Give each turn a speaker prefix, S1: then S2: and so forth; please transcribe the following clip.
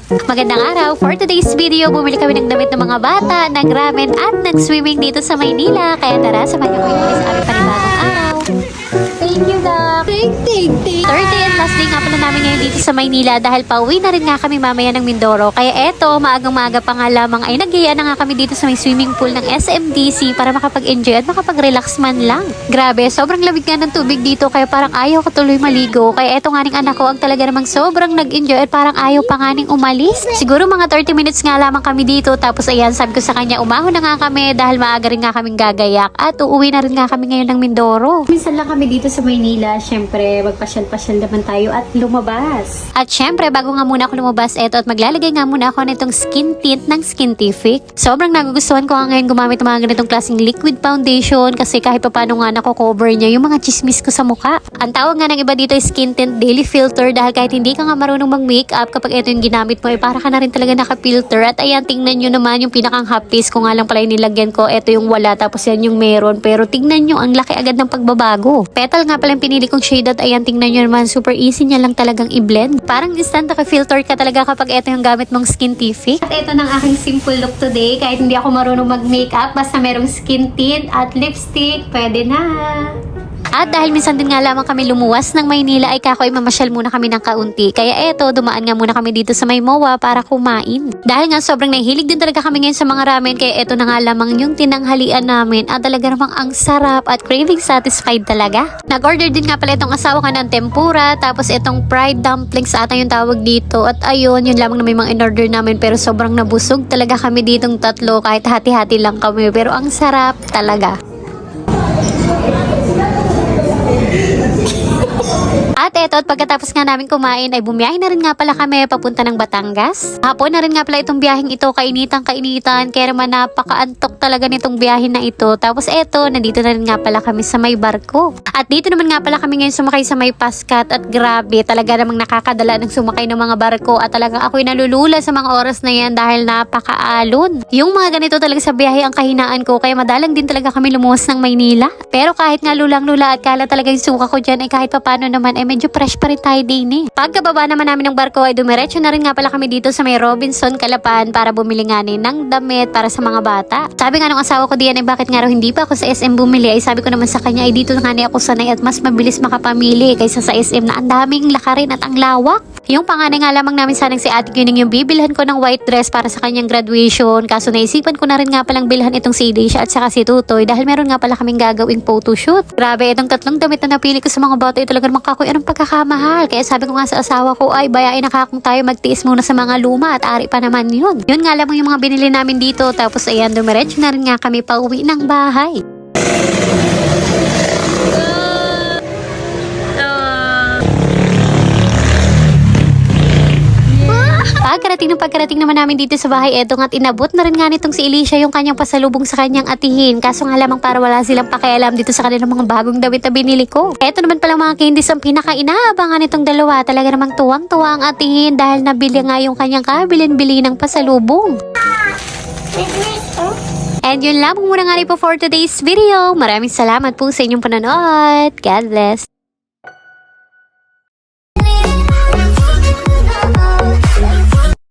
S1: Magandang araw! For today's video, bumili kami ng damit ng mga bata, nag-ramen at nag-swimming dito sa Maynila. Kaya tara, samahan niyo ko yung sa aming panibagong araw. Thank you, Doc! Third day and last day nga pala namin ngayon dito sa Maynila dahil pauwi na rin nga kami mamaya ng Mindoro. Kaya eto, maagang-maaga pa nga lamang ay nag-iaya na nga kami dito sa may swimming pool ng SMDC para makapag-enjoy at makapag-relax man lang. Grabe, sobrang lamig nga ng tubig dito kaya parang ayaw ko tuloy maligo. Kaya eto nga ning anak ko ang talaga namang sobrang nag-enjoy at parang ayaw pa nga ning umalis. Siguro mga 30 minutes nga lamang kami dito tapos ayan, sabi ko sa kanya umahon na nga kami dahil maaga rin nga kaming gagayak at uuwi na rin nga kami ngayon ng Mindoro. Minsan lang kami dito sa Maynila, syempre magpasyal-pasyal naman tayo at lumabas. At syempre bago nga muna ako lumabas eto at maglalagay nga muna ako nitong skin tint ng Skintific. Sobrang nagugustuhan ko nga ngayon gumamit ng mga ganitong klaseng liquid foundation kasi kahit pa paano nga nako-cover niya yung mga chismis ko sa mukha. Ang tawag nga ng iba dito ay skin tint daily filter dahil kahit hindi ka nga marunong mag-makeup kapag ito yung ginamit mo para ka na rin talaga naka-filter. At ayan, tingnan nyo naman yung pinakang half face ko nga lang pala yung nilagyan ko. Ito yung wala tapos yan yung meron pero tingnan nyo ang laki agad ng pagbabago. Petal nga pala yung pinili kong shade at ayan, tingnan nyo naman super easy niya lang talagang i-blend. Parang instant naka-filter ka talaga kapag ito yung gamit mong Skintific. At ito ng aking simple look today kahit hindi ako marunong mag-makeup basta merong skin tint at lipstick, pwede na. At dahil minsan din nga lamang kami lumuwas ng Maynila ay kakoy mamasyal muna kami ng kaunti. Kaya eto, dumaan nga muna kami dito sa may MOA para kumain. Dahil nga sobrang nahilig din talaga kami ngayon sa mga ramen kaya eto na nga lamang yung tinanghalian namin at talaga namang ang sarap at craving satisfied talaga. Nag-order din nga pala itong asawa ka ng tempura tapos itong fried dumplings ata yung tawag dito. At ayun, yun lamang na may mga in-order namin pero sobrang nabusog talaga kami ditong tatlo kahit hati-hati lang kami pero ang sarap talaga. At eto, at pagkatapos nga namin kumain ay bumiyahe na rin nga pala kami papunta ng Batangas. Hapon na rin nga pala itong biyaheng ito, kainitan kaya naman napakaantok talaga nitong biyahe na ito. Tapos eto, nandito na rin nga pala kami sa may barko. At dito naman nga pala kami ngayon sumakay sa may Pascat at grabe, talaga namang nakakadala ng sumakay ng mga barko at talagang ako'y nalulula sa mga oras na yan dahil napakaalon. Yung mga ganito talaga sa biyahe ang kahinaan ko kaya madalang din talaga kami lumuwas ng Maynila. Pero kahit nga lulang-lula at kala talaga yung suka ko dyan ay kahit papano naman ay medyo fresh pa rin tayo din eh. Pagkababa naman namin ng barko ay dumiretso na rin nga pala kami dito sa may Robinson, Calapan para bumili nga ng damit para sa mga bata. Sabi nga nung asawa ko diyan ay bakit nga raw hindi pa ako sa SM bumili ay sabi ko naman sa kanya ay dito nga ako sanay at mas mabilis makapamili kaysa sa SM na ang daming lakarin at ang lawak. Yung panganay nga lamang namin sanang si Ate Gyuning yung bibilhan ko ng white dress para sa kanyang graduation kaso naisipan ko na rin nga palang bilhan itong si Daisha at saka si Tutoy dahil meron nga pala kaming gagawing photoshoot. Grabe, itong tatlong damit na napili ko sa mga bata ay talaga namang kakoy anong pagkakamahal. Kaya sabi ko nga sa asawa ko ay bayain na kakong tayo magtiis muna sa mga luma at ari pa naman yun. Yun nga lamang yung mga binili namin dito tapos ayan dumiretso na rin nga kami pa uwi ng bahay. Pagkarating naman namin dito sa bahay, eto nga't inabot na rin nga nitong si Alicia yung kanyang pasalubong sa kanyang atihin. Kaso nga lamang para wala silang pakialam dito sa kanilang mga bagong damit na binili ko. Eto naman pala mga candies ang pinaka-inaabangan nitong dalawa. Talaga namang tuwang-tuwa ang atihin dahil nabili nga yung kanyang kabilin-bili ng pasalubong. And yun lamang muna nga rin po for today's video. Maraming salamat po sa inyong panonood. God bless.